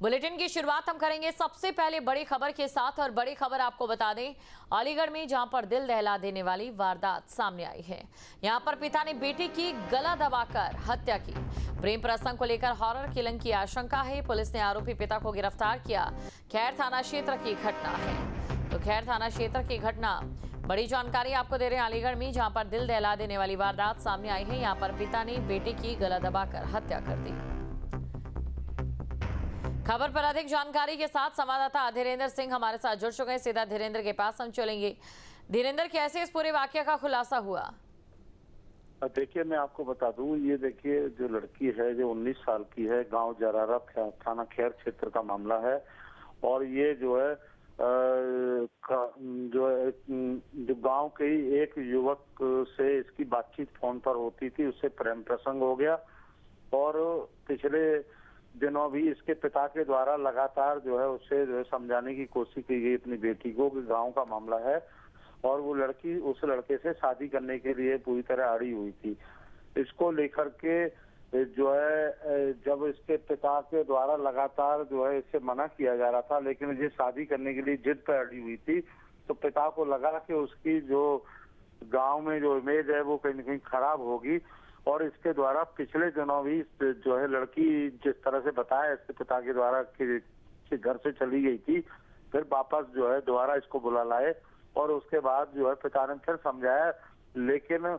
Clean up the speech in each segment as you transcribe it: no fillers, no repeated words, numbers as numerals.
Bulletin की शुरुआत हम करेंगे सबसे पहले बड़ी खबर के साथ। और बड़ी खबर आपको बता दें, अलीगढ़ में जहां पर दिल दहला देने वाली वारदात सामने आई है। यहां पर पिता ने बेटी की गला दबाकर हत्या की। प्रेम प्रसंग को लेकर हॉरर किलिंग की आशंका है। पुलिस ने आरोपी पिता को गिरफ्तार किया। खैर थाना क्षेत्र की घटना है। तो खैर थाना क्षेत्र की घटना, बड़ी जानकारी आपको दे रहे हैं अलीगढ़ में जहां पर दिल दहला देने वाली वारदात सामने आई है। यहां पर पिता ने बेटी की गला दबाकर हत्या कर दी। खबर पर अधिक जानकारी के साथ संवाददाता धीरेन्द्र सिंह हमारे साथ जुड़ चुके हैं। सीधा धीरेन्द्र के पास हम चलेंगे। धीरेन्द्र, कैसे इस पूरे वाकये का खुलासा हुआ? देखिए, मैं आपको बता दूं, ये देखिए जो लड़की है जो 19 साल की है, गांव जरारा थाना खैर क्षेत्र का मामला है। और ये जो है जो गांव के ही एक युवक से इसकी बातचीत फोन पर होती थी, उससे प्रेम प्रसंग हो गया। और पिछले दिनों भी इसके पिता के द्वारा लगातार जो है उससे जो है समझाने की कोशिश की गई अपनी बेटी को कि गांव का मामला है। और वो लड़की उस लड़के से शादी करने के लिए पूरी तरह अड़ी हुई थी। इसको लेकर के जो है जब इसके पिता के द्वारा लगातार जो है इससे मना किया जा रहा था, लेकिन ये शादी करने के लिए जिद पर अड़ी हुई थी, तो पिता को लगा कि उसकी जो गांव में जो इमेज है वो कहीं न कहीं खराब होगी। और इसके द्वारा पिछले दिनों भी जो है लड़की जिस तरह से बताया इसके पिता के द्वारा कि घर से चली गई थी, फिर वापस जो है दोबारा इसको बुला लाए। और उसके बाद जो है पिता ने फिर समझाया, लेकिन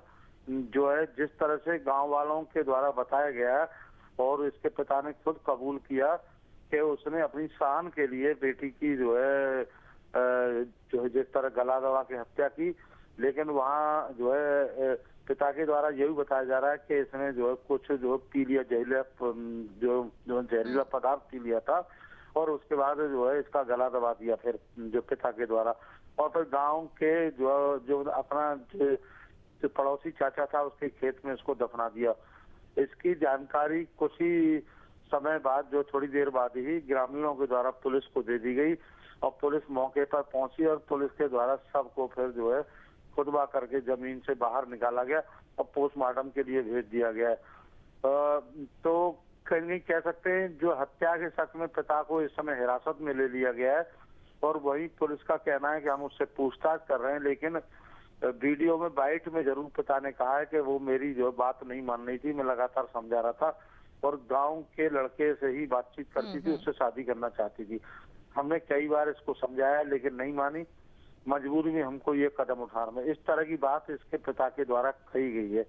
जो है जिस तरह से गांव वालों के द्वारा बताया गया और इसके पिता ने खुद कबूल किया कि उसने अपनी शान के लिए बेटी की जो है जिस तरह गला दबा के हत्या की। लेकिन वहाँ जो है पिता के द्वारा यही बताया जा रहा है कि इसने जो है कुछ जो पी लिया, जहरीला पदार्थ पी लिया था और उसके बाद जो है इसका गला दबा दिया फिर जो पिता के द्वारा। और फिर गांव के जो अपना जो पड़ोसी चाचा था उसके खेत में इसको दफना दिया। इसकी जानकारी कुछ ही समय बाद, जो थोड़ी देर बाद ही ग्रामीणों के द्वारा पुलिस को दे दी गई और पुलिस मौके पर पहुंची और पुलिस के द्वारा सबको फिर जो है खुदवा करके जमीन से बाहर निकाला गया और पोस्टमार्टम के लिए भेज दिया गया। तो कहीं कह सकते हैं जो हत्या के शक में पिता को इस समय हिरासत में ले लिया गया है। और वही पुलिस का कहना है कि हम उससे पूछताछ कर रहे हैं, लेकिन वीडियो में बाइट में जरूर पिता ने कहा है कि वो मेरी जो बात नहीं मान रही थी, मैं लगातार समझा रहा था और गांव के लड़के से ही बातचीत करती थी, उससे शादी करना चाहती थी। हमने कई बार इसको समझाया लेकिन नहीं मानी, मजबूरी में हमको ये कदम उठाना है। इस तरह की बात इसके पिता के द्वारा कही गई है।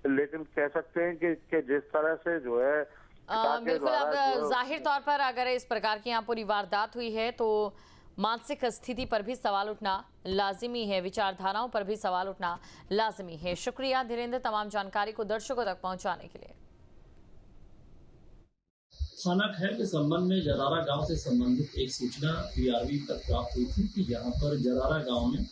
लेकिन कह सकते हैं कि जिस तरह से जो है बिल्कुल, अब जाहिर तौर पर अगर इस प्रकार की यहाँ पूरी वारदात हुई है तो मानसिक स्थिति पर भी सवाल उठना लाजिमी है, विचारधाराओं पर भी सवाल उठना लाजिमी है। शुक्रिया धीरेन्द्र तमाम जानकारी को दर्शकों तक पहुंचाने के लिए। थाना खैर के संबंध में जरारा गांव से संबंधित एक सूचना पीआरवी तक प्राप्त हुई थी कि यहाँ पर जरारा गांव में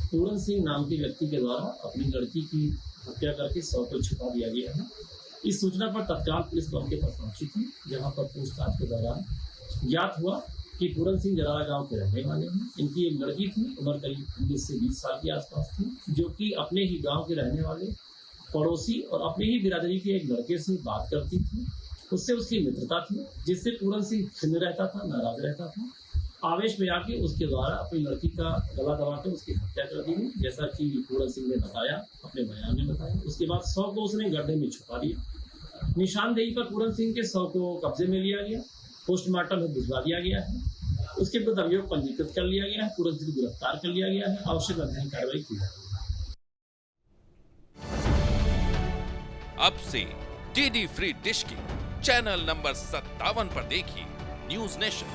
पूरन सिंह नाम के व्यक्ति के द्वारा अपनी लड़की की हत्या करके शव को छुपा दिया गया है। इस सूचना पर तत्काल पुलिस मौके पर पहुंची थी, जहां पर पूछताछ के दौरान ज्ञात हुआ कि पूरन सिंह जरारा गांव के रहने वाले हैं। इनकी एक लड़की थी, उम्र करीब 19 से 20 साल के आसपास थी, जो कि अपने ही गांव के रहने वाले पड़ोसी और अपने ही बिरादरी के एक लड़के से बात करती थी। उससे उसकी मित्रता थी, जिससे पूरन सिंह खिन्न रहता था, नाराज रहता था। आवेश में आके उसके द्वारा अपनी लड़की का गला दबाकर उसकी हत्या कर दी गई, जैसा कि पूरन सिंह ने बताया, अपने बयान में बताया। उसके बाद शव को उसने गड्ढे में छुपा दिया। निशानदेही पर पूरन सिंह के शव को कब्जे में लिया गया, पोस्टमार्टम में भिजवा दिया गया है। उसके बाद अभियोग पंजीकृत कर लिया गया है, पूरन सिंह को गिरफ्तार कर लिया गया है, आवश्यक अध्ययन कार्रवाई की जाएगी। अब से डीडी फ्री डिश की चैनल नंबर 57 पर देखिए न्यूज नेशन।